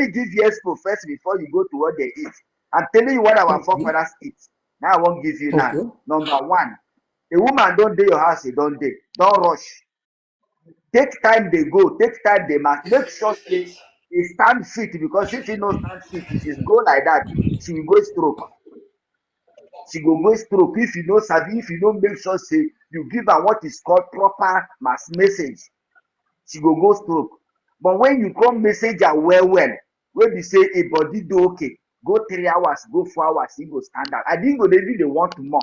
me give you expo first before you go to what they eat. I'm telling you what our Okay. forefathers eat. Now I won't give you now. Okay. Number one, a woman don't do your house, you don't do. Don't rush. Take time they go, take time they must. Make sure say he stand fit, because if he no stand fit, if he go like that, she will go stroke. She go go stroke. If you no sabi, if you no make sure say you give her what is called proper mass message, she go stroke. But when you come message her well well, wey be say a body do okay, go 3 hours, go 4 hours, e go stand out. I think go dey want more.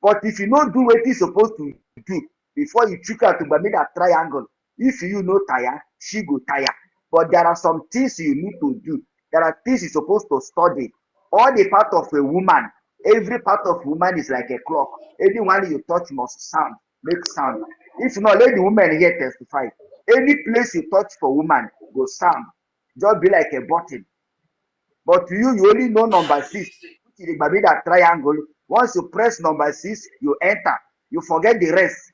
But if you no do wetin you suppose to do before you chook her to Bermuda triangle, if you no tire, she go tire. But there are some things you need to do. There are things you suppose to study. All the part of a woman, every part of woman is like a clock. Anyone you touch must sound, make sound. If not, let the woman here testify. Any place you touch for woman go sound. Just be like a button. But you only know number 6, which is the Bermuda triangle. Once you press number 6, you enter. You forget the rest.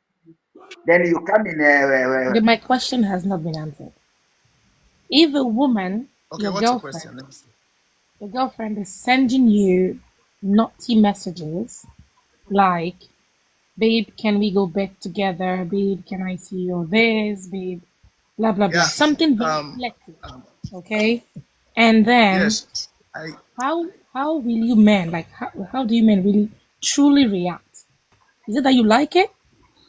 Then you come in. My question has not been answered. If a woman, Okay, your what's your question? girlfriend, your girlfriend is sending you naughty messages like, babe, can we go back together? Babe, can I see your this? Babe, blah, blah, blah. Yeah. Something very reflective. Okay? And then, Yes. how will you men, like, how do you men really truly react? Is it that you like it?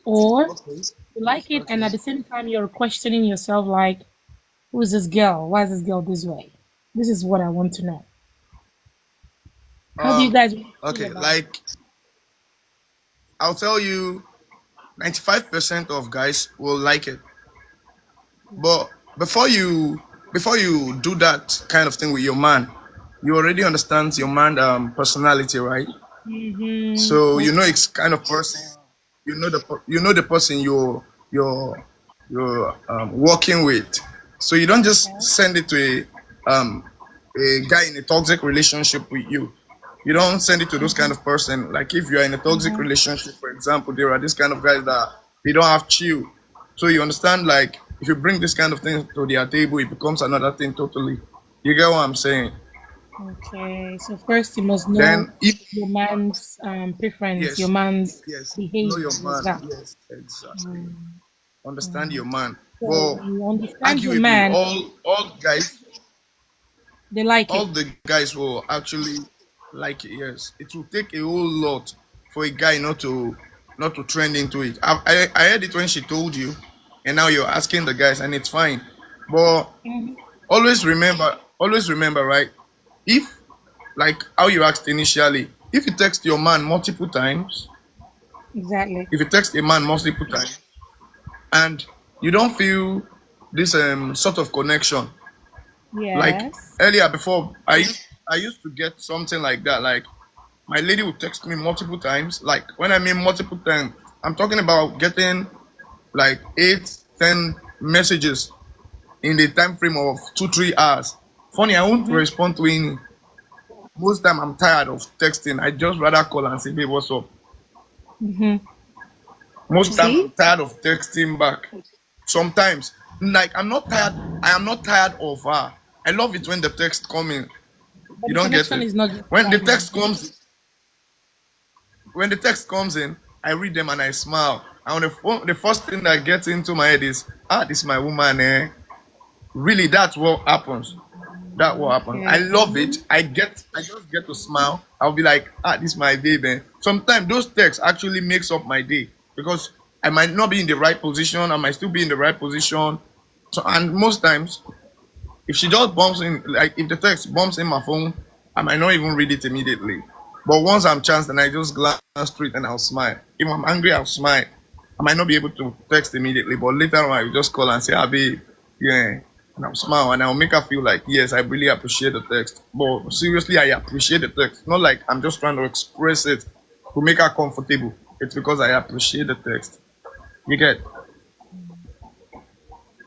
Or Okay. you like it Okay. and at the same time you're questioning yourself like, who is this girl? Why is this girl this way? This is what I want to know. How do you guys feel Okay, about like I'll tell you 95% of guys will like it. But before you do that kind of thing with your man, you already understand your man personality, right? So you know it's kind of person, you know the person you're working with. So you don't just send it to a guy in a toxic relationship with you. You don't send it to those kind of person. Like if you are in a toxic relationship, for example, there are these kind of guys that they don't have chill. So you understand, like if you bring this kind of thing to their table, it becomes another thing totally. You get what I'm saying? Okay, so first you must know Then if your man's preference, your yes, man's yes, know behavior, your like man. that. Yes, exactly. Understand your man. So But you understand your arguably, man, they like all it. the guys will actually like it. Yes, it will take a whole lot for a guy not to trend into it. I heard it when she told you, and now you're asking the guys, and it's fine. But always remember, right? If like how you asked initially, if you text your man multiple times, Exactly. if you text a man multiple times, and you don't feel this sort of connection, like Yes. earlier before, I used to get something like that. Like my lady would text me multiple times. Like when I mean multiple times, I'm talking about getting like 8, 10 messages in the time frame of 2, 3 hours. Funny, I won't respond to any. Most time I'm tired of texting. I just rather call and say, hey, what's up? Most time See? I'm tired of texting back. Sometimes, like I'm not tired. I am not tired of her. I love it when the text come in. But You the don't get connection it. is not just When the right now. text comes, when the text comes in, I read them and I smile. And on the phone, the first thing that gets into my head is, this is my woman. Really, that's what happens. That's what happens. I Okay. love it. I just get to smile. I'll be like, this is my baby. Sometimes those texts actually makes up my day because I might not be in the right position. I might still be in the right position. So, and most times, if she just bumps in, like if the text bumps in my phone, I might not even read it immediately. But once I'm chanced, then I just glance through it and I'll smile. If I'm angry, I'll smile. I might not be able to text immediately, but later on I will just call and say, babe, yeah. And I'll smile and I'll make her feel like, yes, I really appreciate the text. But seriously, I appreciate the text. Not like I'm just trying to express it to make her comfortable. It's because I appreciate the text. You get?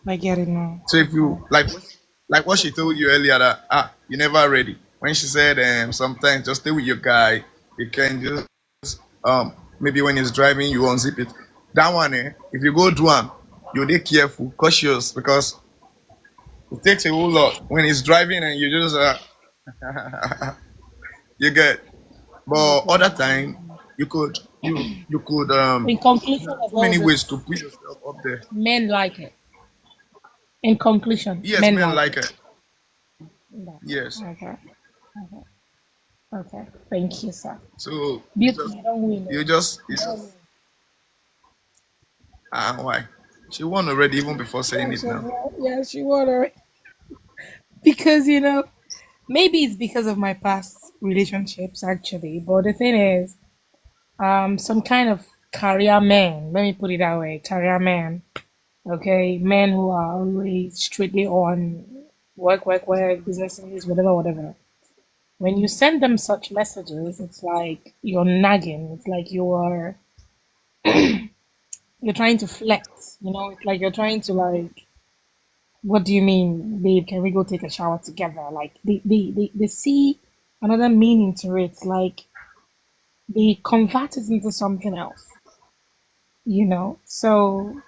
I get it now. So if you like what she told you earlier that you never ready. When she said sometimes just stay with your guy, you can just maybe when he's driving you unzip it. That one if you go do one, you be careful, cautious because It takes a whole lot when he's driving and you just you get. But other time you could In conclusion there are of so all many ways to this, put yourself up there. men like it. In conclusion, Yes, men men like like it. it. That's it. Yes. Okay. Okay. Okay. Thank you, sir. So Beauty, you don't win. you Oh. just You it's don't win. why she won already even before saying Yeah, it now. yeah, she won her. Because, maybe it's because of my past relationships, actually. But the thing is, some kind of career man, let me put it that way, career man, okay? Men who are always strictly on work, businesses, whatever, whatever. When you send them such messages, it's like you're nagging. It's like you're trying to flex. It's like you're trying to like, what do you mean, babe? Can we go take a shower together? Like they see another meaning to it. Like they convert it into something else. So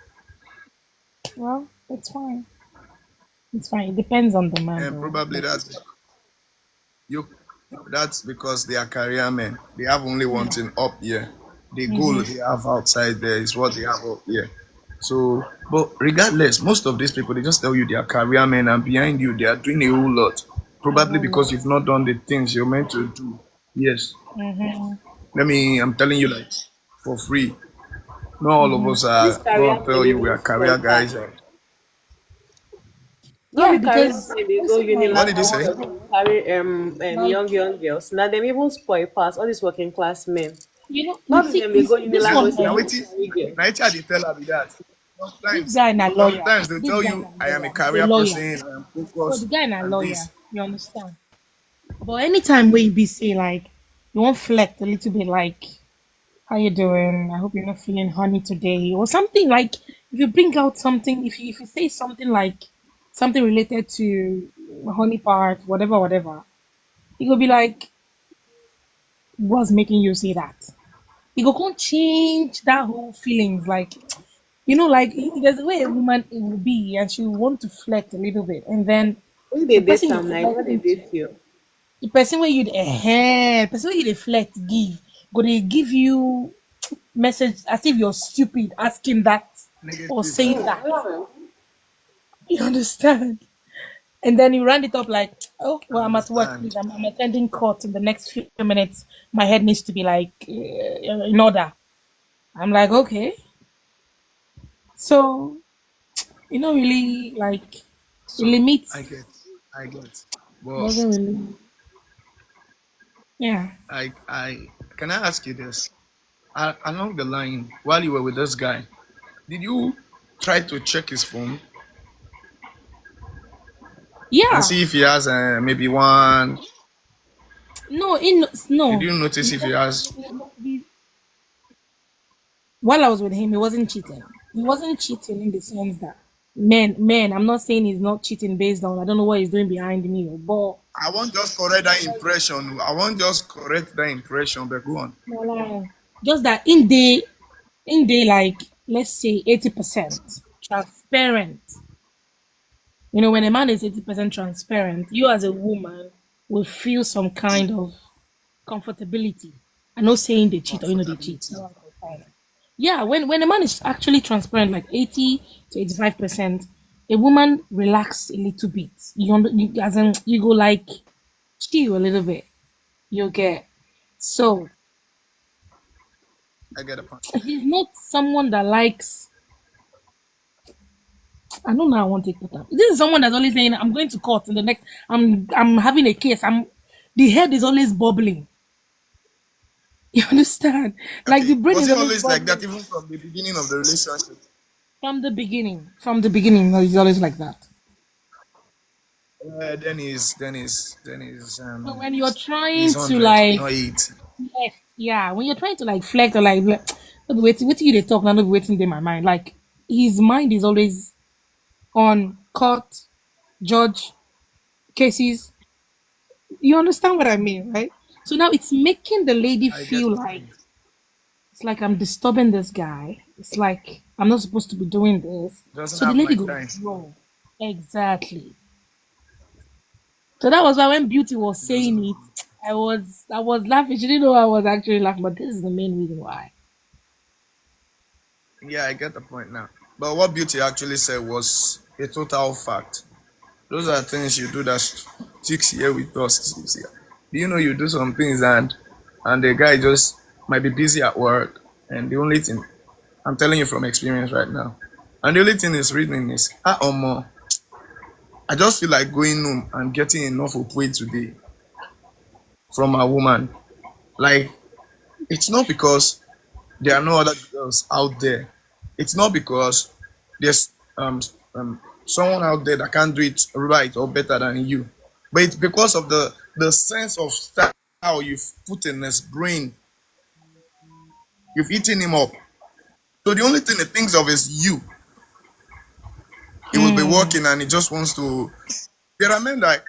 well, it's fine. It's fine. It depends on the man, And though. probably you that's because they are career men. They have only one Yeah. thing up here. The goal Mm-hmm. they have outside there is what they have up here. So, but regardless, most of these people they just tell you they are career men, and behind you they are doing a whole lot. A Probably whole because lot. you've not done the things you're meant to do. Yes. Mm-hmm. I'm telling you like for free. Not all of Mm-hmm. us This are career gonna men tell you we even are spoil career pass. guys. And No Yeah, be career because men dey go listen, like what did unilag you and say? want to carry like young girls. Now them even spoil pass all these working class men. you Not be see, them dey go this unilag go one, say Now they eh? go wait, carry girl. now they tell her be that. This Sometimes, guy na lawyer. sometimes they This tell guy you na I am a lawyer. He's a career lawyer. person, I am So the focused, guy na and lawyer. this. You understand? But anytime where you be say like you want flex a little bit, like how you doing? I hope you're not feeling honey today, or something like if you bring out something, if you say something like something related to honey part, whatever, whatever, it will be like, what's making you say that? It go can't change that whole feelings, like like there's a way a woman it will be, and she will want to flex a little bit, and then Who the they date person you're am now? I no dey flirting to, date you. the person where you person where you deflect give, go they give you message as if you're stupid asking that or Negative saying vibe. that. You understand? And then you round it up like, oh I well, I'm at work, please. understand. I'm attending court in the next few minutes. My head needs to be like in order. I'm like, okay. So really like it So I limits, get, I get. But doesn't really, yeah. I can I ask you this? Along the line, while you were with this guy, did you try to check his phone and Yeah. see if he has maybe one? No, in Did no. you notice if he has? While I was with him, he wasn't cheating. He wasn't cheating in the sense that man, I'm not saying he's not cheating based on I don't know what he's doing behind me, but I won't just correct that impression. I won't just correct that impression, but go on. like, just that in day like let's say 80% transparent. When a man is 80% transparent, you as a woman will feel some kind of comfortability. I'm not saying they cheat or they cheat. Comfortability. No, I'm comparing. Yeah, when a man is actually transparent, like 80 to 85%, a woman relax a little bit. As in, you go like chill a little bit. You get so I get a point. he's not someone that likes. I don't know. How I want to put that. This is someone that's always saying, "I'm going to court in the next. I'm having a case. The head is always bubbling. You understand? Like the Okay. brain Was is it always always like that bubbling even from the beginning of the relationship? from the beginning. From the beginning, it's always like that. So when you're He's trying to 100, like not 80. flex, yeah, when you're trying to like flex or like no be waiting you they talk now, not be waiting in my mind. Like his mind is always on court, judge, cases. You understand what I mean, right? So now it's making the lady I get feel what you like mean. it's like I'm disturbing this guy. It's like I'm not supposed to be doing this. Doesn't So the have my lady goes, time. wrong. Exactly. So that was why when Beauty was saying it, I was laughing. She didn't know I was actually laughing, but this is the main reason why. Yeah, I get the point now. But what Beauty actually said was a total fact. Those are things you do that sticks here with us. Do you know you do some things and the guy just might be busy at work, and the only thing I'm telling you from experience right now, and the only thing is reading is I just feel like going home and getting enough of weight today from a woman. Like, it's not because there are no other girls out there. It's not because there's someone out there that can do it right or better than you. But it's because of the sense of style you've put in his brain. You've eaten him up. So the only thing he thinks of is you. He will be Mm. working and he just wants to. There are men that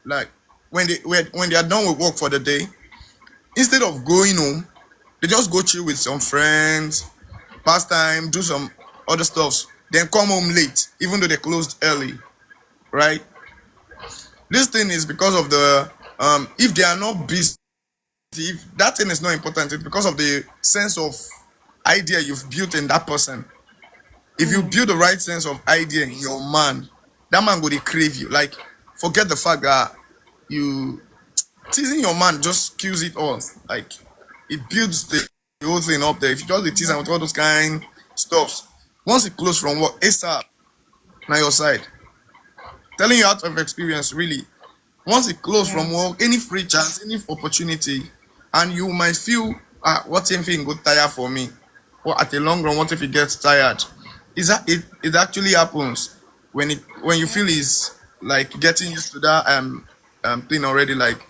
like when they are done with work for the day, instead of going home, they just go chill with some friends, pass time, do some other stuff, then come home late, even though they closed early, right? This thing is because of the if they are not busy, if that thing is not important, it's because of the sense of idea you've built in that person. If you build the right sense of idea in your man, that man will crave you. Like, forget the fact that you teasing your man just kills it all. Like, it builds the whole thing up there. If you just tease him with all those kind stuffs, once it close from work, ASAP, now your side. Telling you out of experience, really. Once it close Yeah. from work, any free chance, any opportunity, and you might feel, what if he go tire for me? Or at a long run, what if he gets tired? Is that it actually happens when you feel he's like getting used to that thing already, like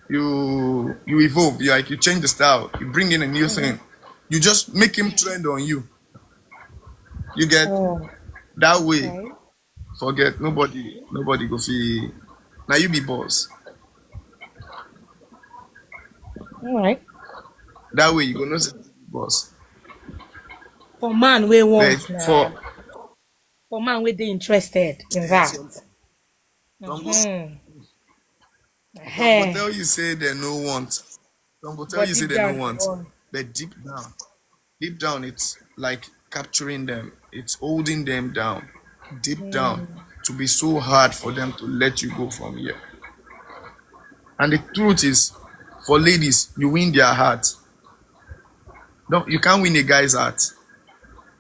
you evolve, you change the style, you bring in a new thing, you just make him trend on you. You get Oh, that way. okay. Forget nobody go feel. Now you be boss. All right. That way you go know say you be boss. For man, we But want for now. For man, we they interested in that. some go Mm-hmm. some go Hey. tell you say they no want. Some go tell But you say deep they no down, they want. want. But deep down, it's like capturing them. It's holding them down. Deep down, to be so hard for them to let you go from here. And the truth is, for ladies, you win their heart. No, you can't win a guy's heart.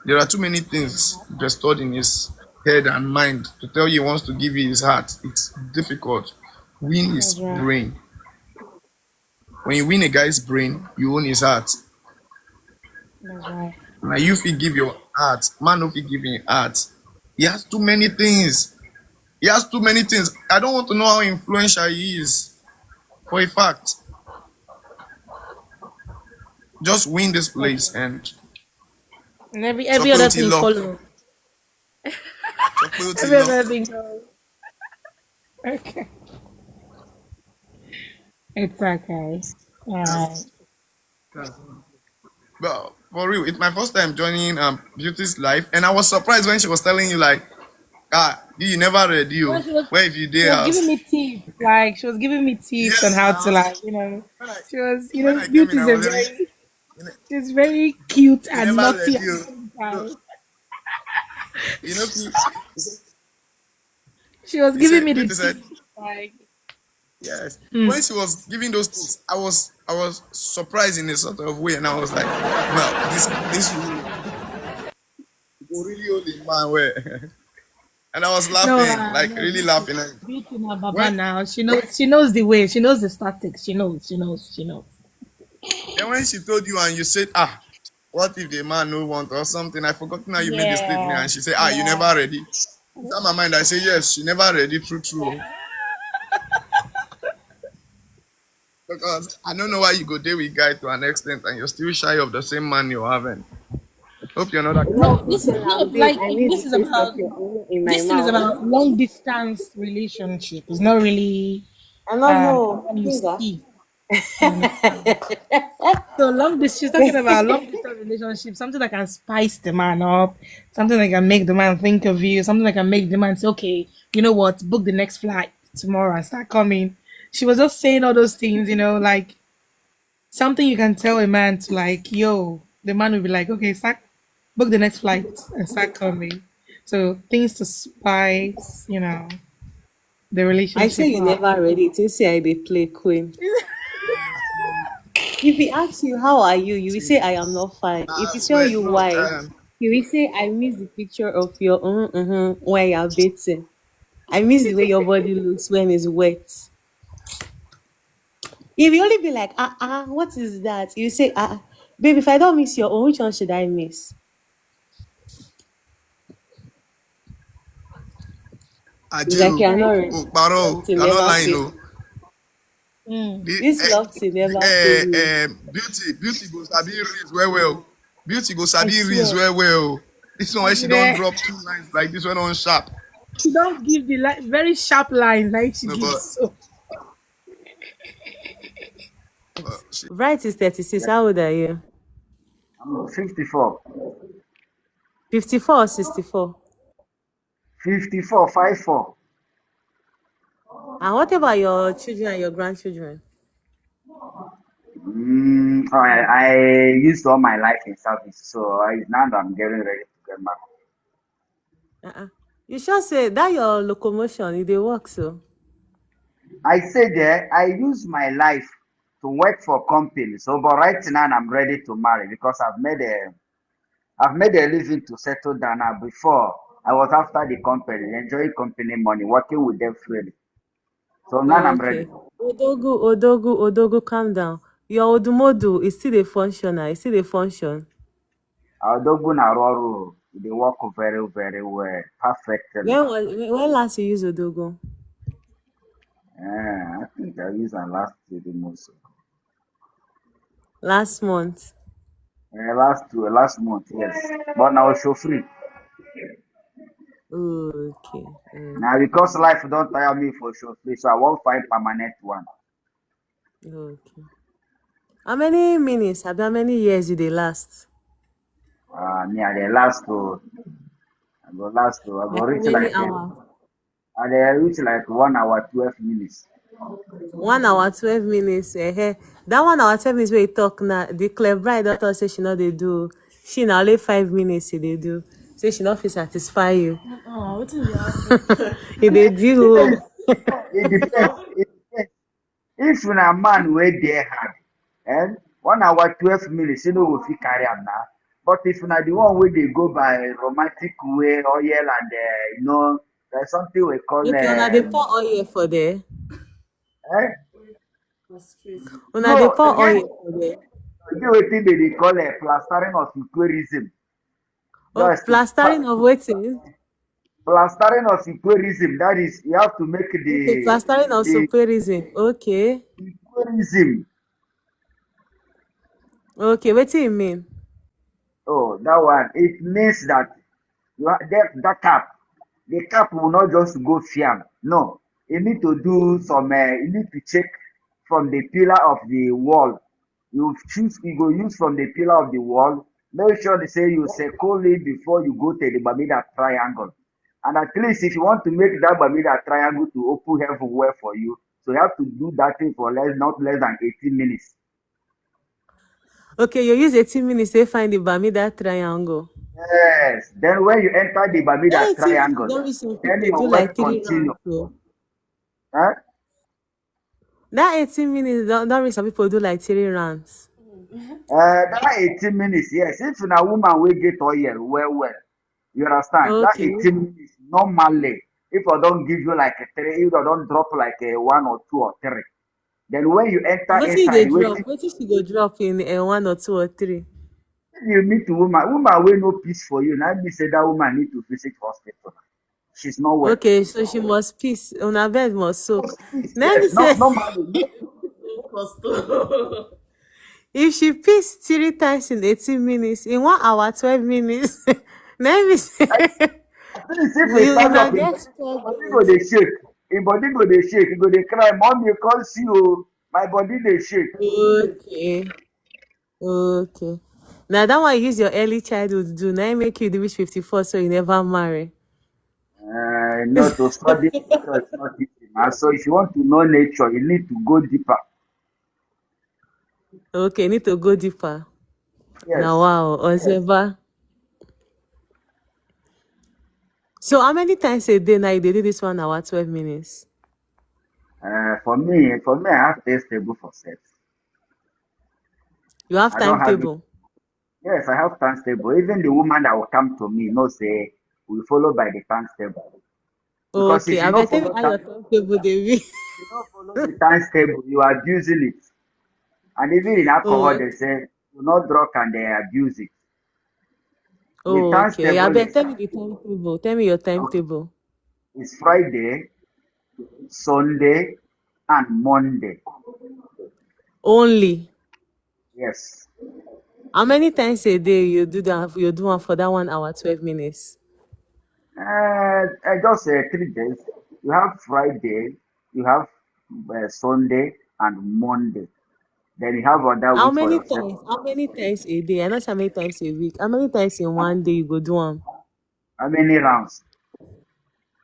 There are too many things stored in his head and mind to tell you he wants to give you his heart. It's difficult. Win his That's right. brain. When you win a guy's brain, you own his heart. That's right. Now you fit give your heart. Man no fit give him heart. He has too many things. He has too many things. I don't want to know how influential he is. For a fact. Just win this place Okay. and And every Sope other Uti thing lock. follow. Sope Uti Every lock. other thing goes. Okay. It's okay. All right. That's, that's But for real, it's my first time joining Beauty's life, and I was surprised when she was telling you like, you never read Well, you. Where if you she dare was giving house? me tips. Like she was giving me tips on Yes, how to now. like, When I she was, when I came in, beauty I is a was like, very, you ne- she's very cute you and never read naughty at the you. same No, time. you know, he She was he giving said, me the Beauty said, tips. Like, yes. When she was giving those things, I was surprised in a sort of way, and I was like, well, this will really only man where, and I was no, laughing, like no, really laughing. And beauty now, Baba when now. She knows the way. She knows the statics. She knows. then when she told you and you said, what if the man no want or something? I forgot how you made the statement, Yeah, and she said, you never yeah. ready. Inside my mind, I say yes, she never ready, true. Because I don't know why you go there with guy to an extent and you're still shy of the same man you're having. Hope you're not that kind No, of this is person. no Babe, like I need this to is say about something in my this thing is mouth. about long distance relationship. It's not really I don't know. when you Finger. see. You understand? So she's talking about long distance relationship, something that can spice the man up, something that can make the man think of you, something that can make the man say, okay, you know what, book the next flight tomorrow and start coming. She was just saying all those things, like something you can tell a man to, like, yo, the man will be like, okay, start, book the next flight and start coming. So things to spice, the I say relationship you up. never ready. You say I dey play queen. If he asks you how are you, you will say I am not fine. If I he tell swear, you no. why, you will say I miss the picture of your when you're bathing. I miss the way your body looks when it's wet. If you only be like, what is that? You say, babe, if I don't miss your own, which one should I miss? It's like Ajiu. you're not Okay. ready. Oh, Paro, Love to you're not never lying, fail. no. Mm. The, This love to never fail you. beauty go sabi reads well, well. Beauty go I sabi reads swear. well, well. This one, why she don't Yeah. drop 2 lines like this one on sharp. She don't give the very sharp lines like she No, gives. but So she, Bright is 36. How old are you? I'm 54. 54 or 64? 54, 54. And what about your children and your grandchildren? I used all my life in service, so now that I'm getting ready to get married. Uh-uh. You sure say that your locomotion, it dey work so? I say there, I use my life to work for company. So, but right now I'm ready to marry because I've made a living to settle down. Now, before I was after the company, enjoying company money, working with them freely. So now I'm ready. Okay. Odogu, calm down. Your Odumodu is still a functional. It's still a function. Although Naroru, they work very, very well, perfectly. When last you use Odogu? I think I used and last year the most. Last month. Last month, yes. But now show free. Okay. Now because life don't tire me for show free, so I won't find permanent one. Okay. How many minutes? How many years did they last? Me I dey last to I go How reach many like hours? I dey reach like 1 hour 12 minutes. 1 hour 12 minutes. That 1 hour 12 minutes where you talk now, the clever bride don't talk say she know they do. She now only 5 minutes she they do. Say she not fit satisfy you. oh, what is happening? If they do. It depends. It depends. If na man wey dey hard, 1 hour 12 minutes, you know we fit carry am now. But if na the one wey dey go by romantic way, oil and there's something we call Okay, una dey pour oil for there. eh? Una dey No, pour oil for there. e get wetin they dey call plastering of equerism. Oh, That's to plastering of waiting. plastering of equerism. That is, you have to make Okay, the plastering of the superism. Okay. equerism. Okay, wetin you mean? Oh, that one. It means that that cap, the cap will not just go fiam. No, you need to do some. You need to check from the pillar of the wall. You go use from the pillar of the wall. Make sure they say you circle it before you go to the Bermuda Triangle. And at least if you want to make that Bermuda Triangle to open heaven well for you, so you have to do that thing for not less than 18 minutes. Okay, you use 18 minutes to find the Bermuda Triangle. Yes. Then when you enter the That Bermuda 18 minutes Triangle, don't reach some then people do your work like three continue. rounds. So. Huh? That 18 minutes don't reach some people do like 3 rounds. That 18 minutes, yes. If na woman will get oil, well, you understand? That Okay. 18 minutes, normally, if I don't give you like a three, if I don't drop like a one or two or three, then when you enter Wetin they inside, drop? Wetin she go drop in 1 or 2 or 3? you meet woman will no peace for you. Now me say that woman need to visit hospital. She's not well. Okay, so she must piss. Una bed must soak. Peace, Let me yes, say, normally. if she piss 3 times in 18 minutes, in 1 hour 12 minutes, let me say, At least if they you stand na up, get body go struggle. dey shake. Him body go dey shake. He go dey cry, mommy, come see you. My body dey shake. Okay, okay. Now that one you use your early childhood do. Now it make you reach 54, so you never marry. To study nature is not easy. Now, so if you want to know nature, you need to go deeper. Okay, need to go deeper. Now, Yes. wow, Ozeba. So, how many times a day now you dey do this 1 hour, 12 minutes? For me, I have taste table for sex. You have I don't have it. timetable. Yes, I have taste table. Even the woman that will come to me, no say, we follow by the taste table. Because Okay, if you I not bet tell me follow how your that, timetable dey be. if you not follow the taste table, you are abusing it. And even in alcohol, Oh, they say, do not drink and they abuse it. The oh, taste okay. I table bet tell me the timetable. Tell me your okay, timetable. is Friday, Sunday, and Monday. Only. Yes. How many times a day you do that? You do one for that 1 hour, 12 minutes. I just say 3 days. You have Friday, you have Sunday, and Monday. Then you have other How week for many yourself. times? How many times a day? I know how many times a week. How many times in How one day you go do one? how many rounds?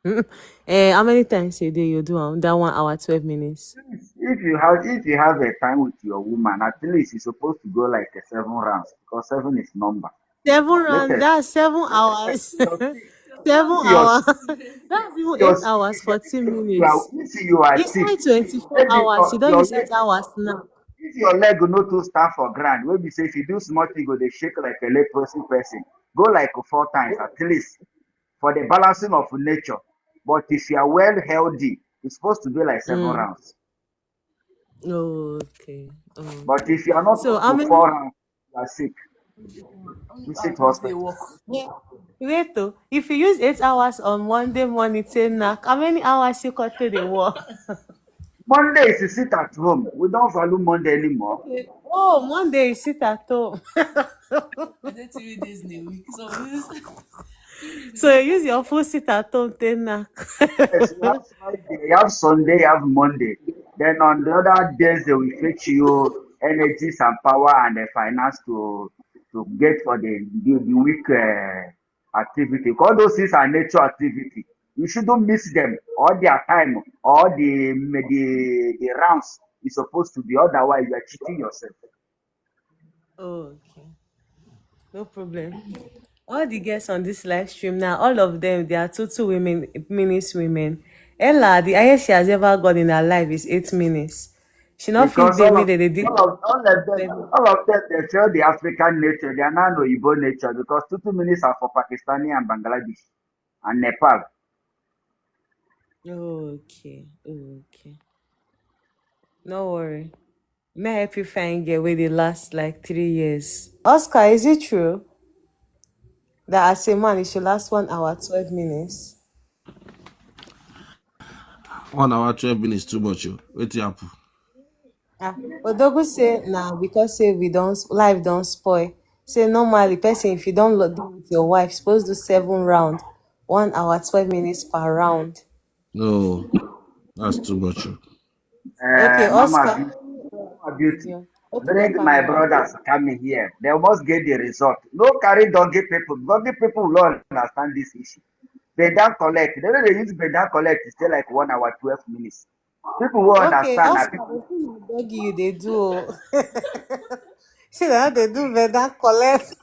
How many times a day you do one? That 1 hour, 12 minutes. If you have a time with your woman, at least you're supposed to go like a 7 rounds because seven is number. 7 rounds. Latest, That's 7 hours. latest. seven See your hours. see That's even your 8 hours, if 40 you are minutes. if you are sick, Inside 24 maybe hours, you don't your use leg 8 hours now. if your leg go no too stand for ground, wey be say if you do small thing go dey shake like a leprosy person. Go like 4 times at least for the balancing of nature. But if you are well healthy, it's supposed to be like seven Mm. rounds. Okay. But Okay. if you are not So up how to many? 4 rounds, you are sick. Visit hospital. Yeah. Wait though. If you use 8 hours on Monday morning, say knack, how many hours you got to the work? Monday is to sit at home. We don't value Monday anymore. Okay. Oh, Monday you sit at home. So you use your full sit at home then knack. Yes, you have Friday, you have Sunday, you have Monday. Then on the other days, they will fetch you energies and power and the finance to get for the week activity. All those things are nature activity. You shouldn't miss them all their time or the rounds is supposed to be. Otherwise, you are cheating yourself. Okay. No problem. All the guests on this live stream now, all of them, they are two women, minutes women. Ella, the highest she has ever got in her life is 8 minutes. She not fit Because the way that they did. all of them they feel the African nature, they are not Igbo nature because 2 minutes are for Pakistani and Bangladesh and Nepal. Okay, okay. No worry. May I help you find get where they last like 3 years. Oscar, is it true that as a man it should last 1 hour, 12 minutes? 1 hour 12 minutes too much. Wait happen. Ah, Odogu say now because say we don't life don't spoil. Say normally person if you don't do with your wife supposed to do 7 round, 1 hour 12 minutes per round. No, that's too much. Okay, Mama Oscar. Beauty, Mama Beauty, Yeah. Open your bring my camera. brothers coming here. They must get the result. No carry donkey people. Donkey people will not understand this issue. They don't collect. They don't use they don't collect. It's still like 1 hour 12 minutes. People will Okay, understand. Now Oscar, people the thing na doggy you they do. Oh. See na they do better collect.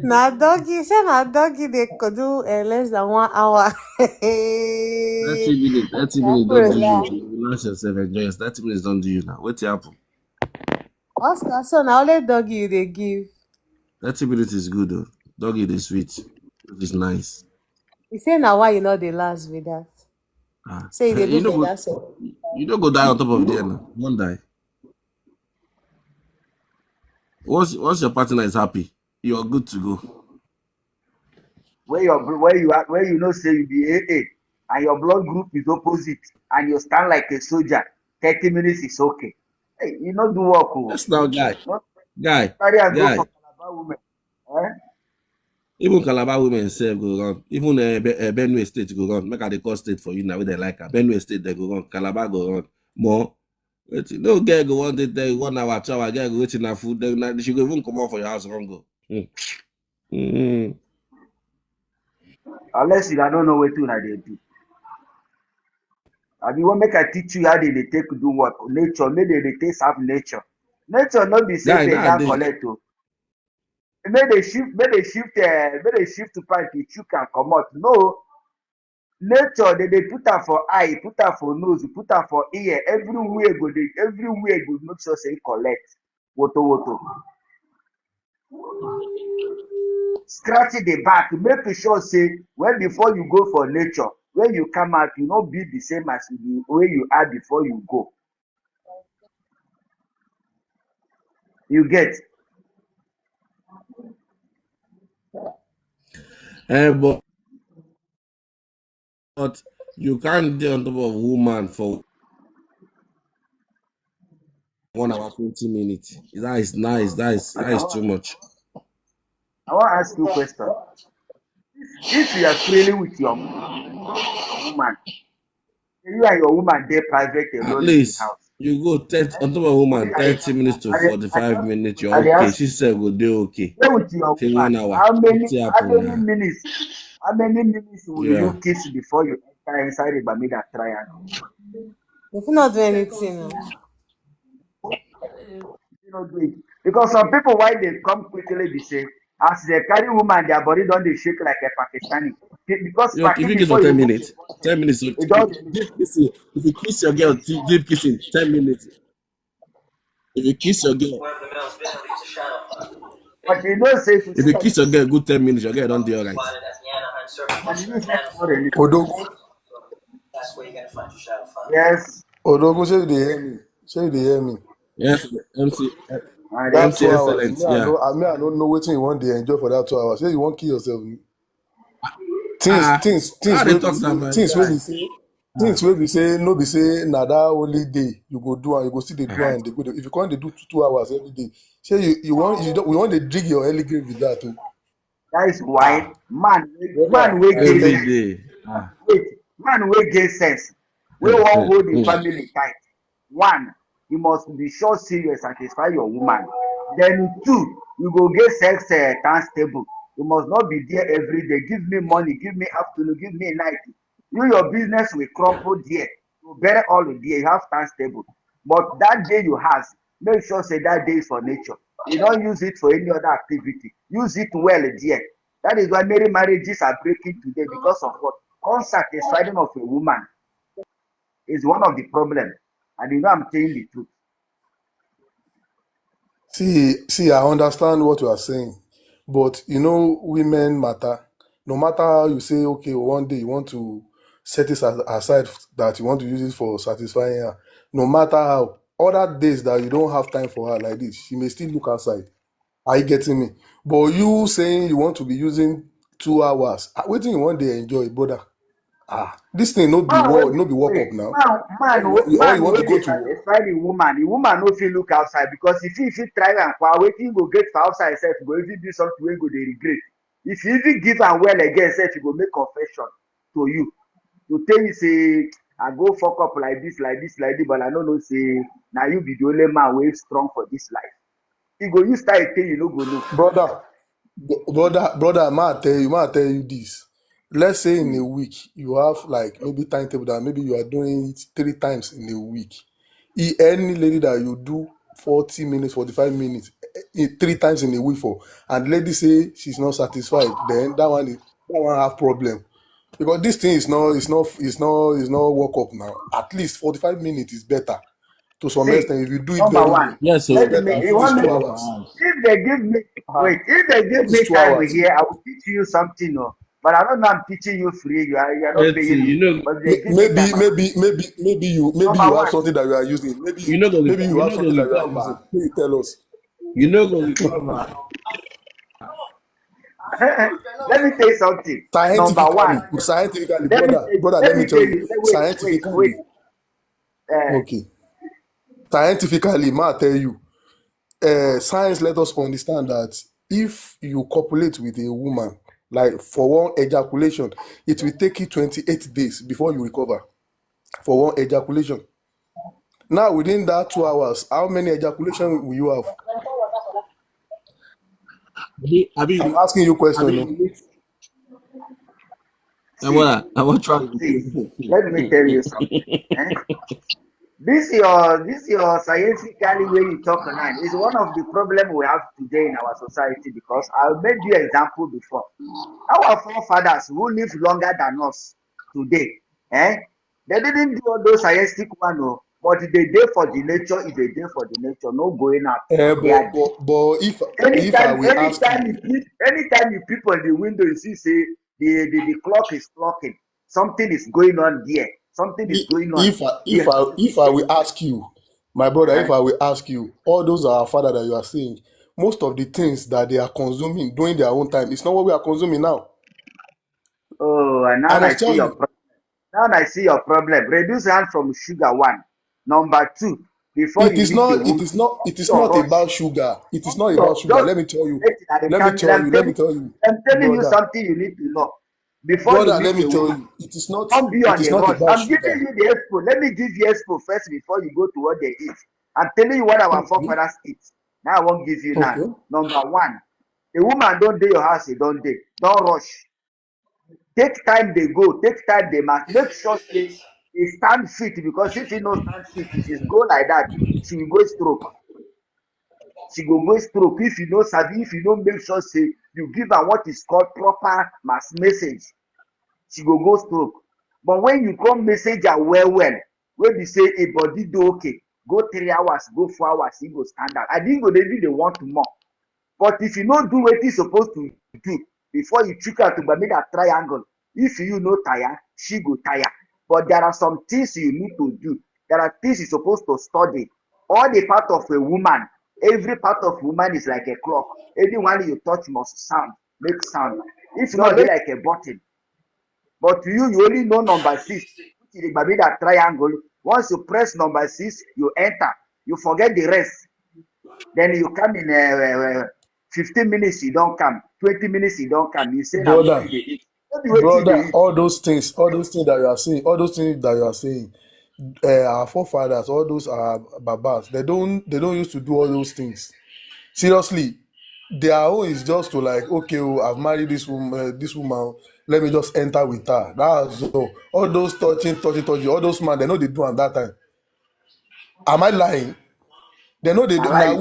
Na doggy, say na doggy they could do less than 1 hour. 30 minutes, 30 minutes don't do you. You relax yourself, enjoy yourself. 30 minutes don't do you now. Wait happen. Oscar, so now only doggy you they give. 30 minutes is good though. Doggy is sweet. It is nice. You say now why you know the last with that? Ah, Say they do you don't go better so. you don't go die on top of there now. You won't die. Once your partner is happy, you're good to go. where you know say you be AA and your blood group is opposite and you stand like a soldier, 30 minutes is okay. Hey, you no do work oh. Yes now, guy. Not Guy, carry and go guy. for Calabar women. Eh? Even Calabar women self go run. Even Benue State go run. Make I dey call state for you now wey they like her. Benue State they go run. Calabar go run. More. No girl go one day tell you 1 hour, 2 hour, girl go wait in her food. Then she go even come out for your house run go. Mm. Mm. Unless you don't know wetin una dey do. Abi you wan make I teach you how they dey take do work? Nature, make they dey take serve nature. Nature no be say Guy, bend down nowadays, collect o. Make they shift pipe, e chook am comot. No, nature they dey put am for eye, put am for nose, put am for ear. Everywhere go make sure say e collect. Woto woto. Scratch the back, make sure say when before you go for nature, when you come out, you no be the same as the way you are before you go. You get? but you can't dey on top of woman for 1 hour 20 minutes. That is nice. That is too much. I wan ask you a question. If you are freely with your woman, you and your woman dey private At alone in the least house. you go on top of woman I dey 30 minutes to I dey 45 minutes. You're I dey okay. ask She said go dey okay. stay with your Say woman. 1 hour. How many What's how happen many now? minutes how many minutes will Yeah. you kiss before you enter inside the Bermuda Triangle? If you not do anything, no. You no do it. Because some people why they come quickly be say as they carry woman their body don dey shake like a Pakistani. Because If Paki you kiss for before you 10 move the minutes, body 10 minutes. e don dey Deep kissing. If you kiss your girl, deep kissing, 10 minutes. If you kiss your girl, but you know say if you if see you that kiss your girl, good 10 minutes, your girl don't do alright. and you use that small relief. Odogun, Yes, Odogun, say you dey hear me. Say you dey hear me. Yes, MC, and That MC 2 hours, excellent. Yeah. me, I don't know wetin you want to enjoy for that 2 hours. Say you want kill yourself. Things How they wey be talk say, that man? things wey be say, no be say na that only day you go do and you go still dey do uh, and dey go. If you can't dey do 2 hours every day, say you want you don't we want to dig your early grave with that too. that is why Ah, man brother, wey I get tell Every you. sense. day. Wait, man wey get sense, wey wan hold the family tight. One, you must be sure say you satisfy your woman. Then two, you go get sex time stable. You must not be there every day. Give me money, give me afternoon, give me night. You your business will crumple there. You better all there. You have time stable. But that day you have, make sure say that day is for nature. You don't use it for any other activity. Use it well there. That is why many marriages are breaking today because of what? Unsatisfying of a woman is one of the problems. And you know I'm telling the truth. See, I understand what you are saying, but you know, women matter. No matter how you say, okay, one day you want to set it aside that you want to use it for satisfying her. No matter how, other days that you don't have time for her like this, she may still look outside. Are you getting me? But you saying you want to be using 2 hours, what do you want to enjoy, brother? This thing no be Man wey war, no be work wait up now. man man wey Or man you want wey to go dey to satisfy the woman no fit look outside because if he fit try am kwa wetin he go get for outside sef go even do something wey go dey regret. If you even give am well again sef he go make confession to you to tell you say I go fuck up like this like this like this but I no know say na you be the only man wey strong for this life. He go use style tell you no go know. brother. Brother, ma tell you this. Let's say in a week you have like maybe timetable that maybe you are doing it 3 times in a week. Any lady that you do 40 minutes, 45 minutes, 3 times in a week for, and lady say she's not satisfied, then that one have problem because this thing is not work up now. At least 45 minutes is better to some See, extent if you do it number very well. one, Yes, It's so let me better you what is want two make work for hours? house. if they give me Uh-huh. wait if they give What is me two time hours? here I will teach you something oh but I don't know I'm teaching you free you are not Let's see. paying me but if they give me Maybe time I will maybe maybe maybe you maybe number you have one something that you are using. Maybe You know go maybe you you have know go something that you are using. recover. Please tell us. You know go recover. let me tell you something number one Scientifically, brother, let let me me tell tell you. you wait Scientifically, uh, okay. Scientifically, ma tell you. Science let us understand that if you copulate with a woman, like for one ejaculation, it will take you 28 days before you recover for one ejaculation. Now, within that 2 hours, how many ejaculation will you have? Abi, I'm asking you a question. Abi, No? See, I want to try. see, let me tell you something. Eh? This your scientifically way you talk now is one of the problem we have today in our society because I made you example before. Our forefathers who live longer than us today, eh? They didn't do all those scientific one, no, but they dey for the nature, if they dey for the nature, no going out. They are But if I anytime, will ask you, anytime you peep on the window, you see say the clock is clocking. Something is going on there. Something is going on. The, if I will ask you, my brother, if uh, I will ask you, all those are our father that you are saying, most of the things that they are consuming during their own time, it's not what we are consuming now. oh, and now I I must see tell your you, problem. Now I see your problem. Reduce hand from sugar one. Number two, before it you is meet a not, it woman, is not, up it is your not rush. about sugar. It is Up not about your sugar. just Let me tell you. wait till I Let me calm. tell you. Let me tell you, I'm telling you brother, something you need to know. Before you brother. meet Let me a tell woman, you. It is not. don't be It on is a not rush. about I'm sugar. giving you the expo. Let me give you expo first before you go to what they eat. I'm telling you what our Okay. forefathers eat. Now I won't give you now. Okay. Number one, a woman don't day your house, you don't day. Don't rush. Take time they go, take time they must. Make sure say e stand fit because if e no stand fit, if she go like that, she will go stroke. She go go stroke if you no sabi, if you no make sure say you give her what is called proper mass message, she go stroke. But when you come message her well well, wey be say e body dey okay, go 3 hours, go 4 hours, e go stand out. I think go dey even dey want more. But if you no do wetin you suppose to do before you chook her to Bermuda triangle, if you no tire, she go tire. But there are some things you need to do. There are things you suppose to study. All the part of a woman, every part of woman is like a clock. Anyone you touch must sound, make sound. If not, be like a button. But you only know number six. Put in the Bermuda triangle. Once you press number six, you enter. You forget the rest. Then you come in 15 minutes, you don't come. 20 minutes, you don't come. You say, now what Brother, you dey eat? Not be wetin you brother, dey eat. all those things that you are saying, all those things that you are saying, our forefathers, all those babas, they don't used to do all those things. Seriously, their own is just to like, okay, oh, I've married this woman. Let me just enter with her. That's all those touching. All those man, they know they do at that time. Am I lying? They know they Na do. lie.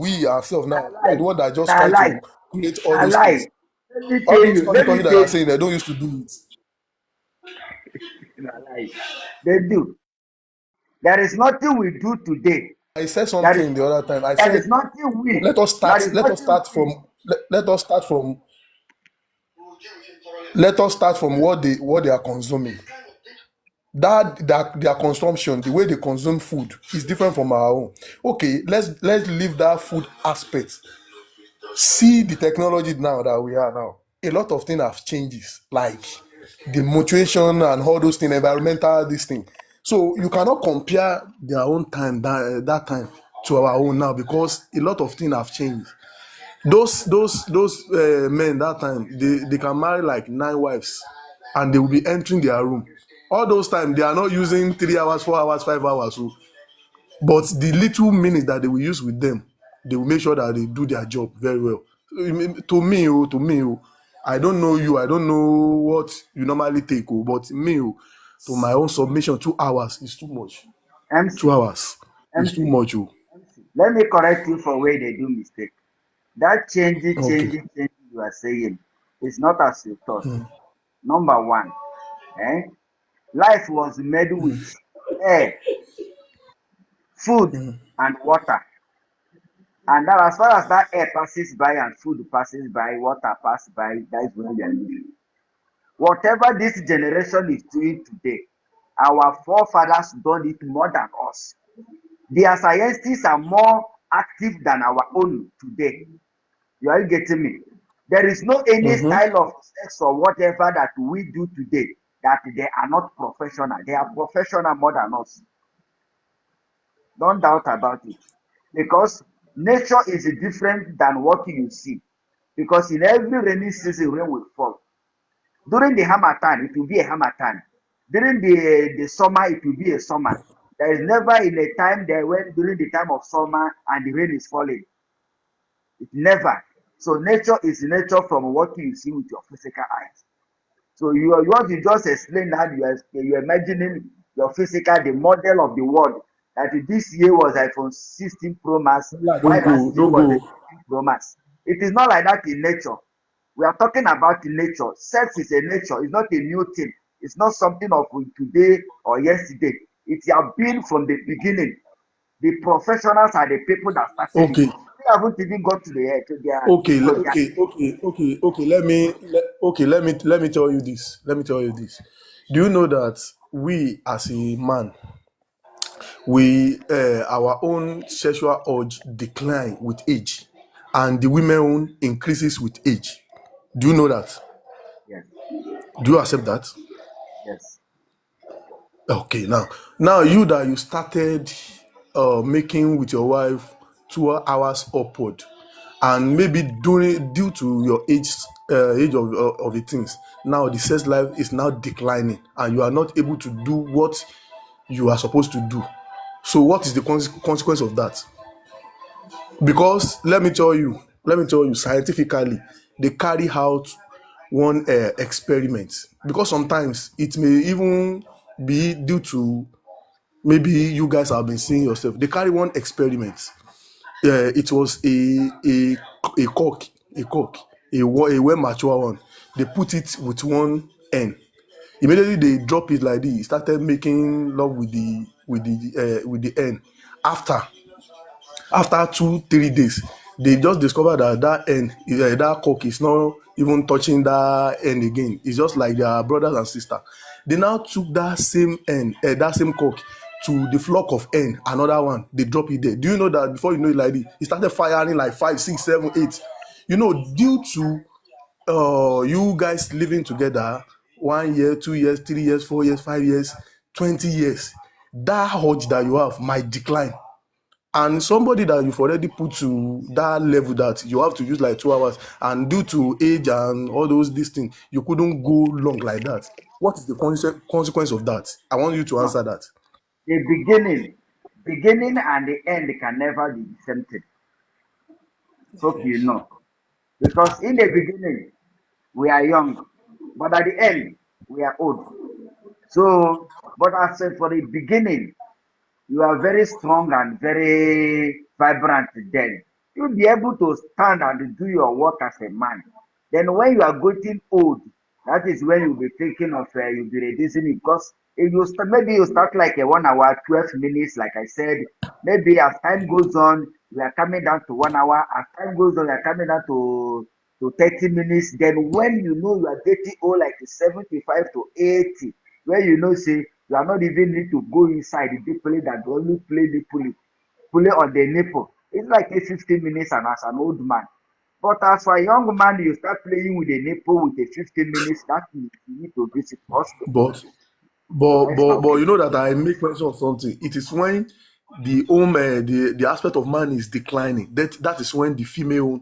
We ourselves Na now. We are lie. the one that just Na try lie. to create all Na those lie. things. Let me All tell those you. Let me touching that tell you are you. saying, they don't used to do it. Na lie. They do. There is nothing we do today. I said There is something the other time. I there is said, nothing we. let us There start. is nothing we. Let us start from what they are consuming. That their consumption, the way they consume food, is different from our own. Okay, let's leave that food aspect. See the technology now that we are now. A lot of things have changes, like the mutation and all those things, environmental this thing. So you cannot compare their own time that time to our own now because a lot of things have changed. Those men that time they can marry like 9 wives and they will be entering their room. All those time they are not using 3 hours, 4 hours, 5 hours. So, but the little minutes that they will use with them, they will make sure that they do their job very well. To me, I don't know you, I don't know what you normally take, but me, to my own submission, 2 hours is too much. two MC. hours is too MC. much. MC. Let me correct you for where they do mistake. That Okay. changing you are saying is not as you thought. Number one, eh? Life was made with air, food, and water. And now, as far as that air passes by and food passes by, water passes by, that is when we are living. Whatever this generation is doing today, our forefathers done it more than us. Their scientists are more active than our own today. You are getting me? There is no any Mm-hmm. style of sex or whatever that we do today that they are not professional. They are professional more than us. Don't doubt about it. Because nature is different than what you see. Because in every rainy season, rain will fall. During the harmattan, it will be a harmattan. During the summer, it will be a summer. There is never in a time there when during the time of summer and the rain is falling. It never. So nature is nature from what you see with your physical eyes. So you want to just explain that you're imagining your physical, the model of the world. That this year was iPhone 16 Pro Max, Brother, why don't last go, year don't was a go. 15 Pro Max. It is not like that in nature. We are talking about nature. Sex is a nature. It's not a new thing. It's not something of today or yesterday. It has been from the beginning. The professionals are the people that started it. Okay, They haven't even got okay. Let me tell you this. Let me tell you this. Do you know that we as a man, we our own sexual urge decline with age, and the women own increases with age? Do you know that? yes, Do you accept that? yes. Okay, now you started making with your wife 2 hours upward, and maybe during due to your age of the things, now the sex life is now declining, and you are not able to do what you are supposed to do. So what is the consequence of that? Because let me tell you scientifically, they carry out one experiment, because sometimes it may even be due to, maybe you guys have been seeing yourself. They carry one experiment. It was a cock, a well mature one. They put it with one hen. Immediately they drop it like this. It started making love with the hen. After after 2 3 days, they just discovered that hen, that cock is not even touching that hen again. It's just like their brothers and sisters. They now took that same hen, that same cock, to the flock of hen, another one. They drop it there. Do you know that before you know it, like this, it started firing like 5 6 7 8? Due to you guys living together 1 year, 2 years, 3 years, 4 years, 5 years, 20 years, that urge that you have might decline. And somebody that you've already put to that level that you have to use like 2 hours, and due to age and all these things, you couldn't go long like that. What is the consequence of that? I want you to No. answer that. The beginning and the end can never be the same thing. Hope Okay. you know. Because in the beginning, we are young, but at the end, we are old. So, but as for the beginning, you are very strong and very vibrant then. You'll be able to stand and do your work as a man. Then when you are getting old, that is when you'll be thinking of you'll be reducing it, because if you start, maybe you start like a 1 hour, 12 minutes, like I said. Maybe as time goes on, we are coming down to 1 hour. As time goes on, we are coming down to 30 minutes. Then when you know you are getting old, like 75 to 80, where you know, say, you are not even need to go inside the play that only play the pulley on the nipple. It's like a 15 minutes and as an old man. But as for a young man, you start playing with the nipple with a 15 minutes, that means you need to visit hospital. But but That's but not but okay. you know that I make mention of something. It is when the home the aspect of man is declining, that is when the female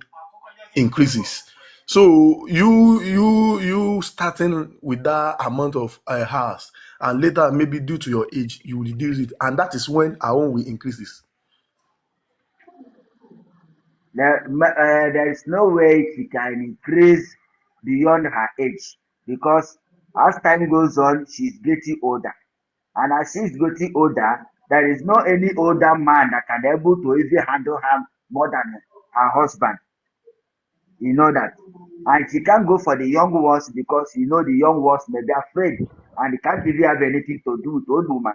increases. So you starting with that amount of hours, and later maybe due to your age you reduce it, and that is when our own will increases. There is no way she can increase beyond her age, because as time goes on, she's getting older. And as she's getting older, there is no any older man that can able to even handle her more than her husband. You know that. And she can't go for the young ones, because the young ones may be afraid and they can't really have anything to do with old woman.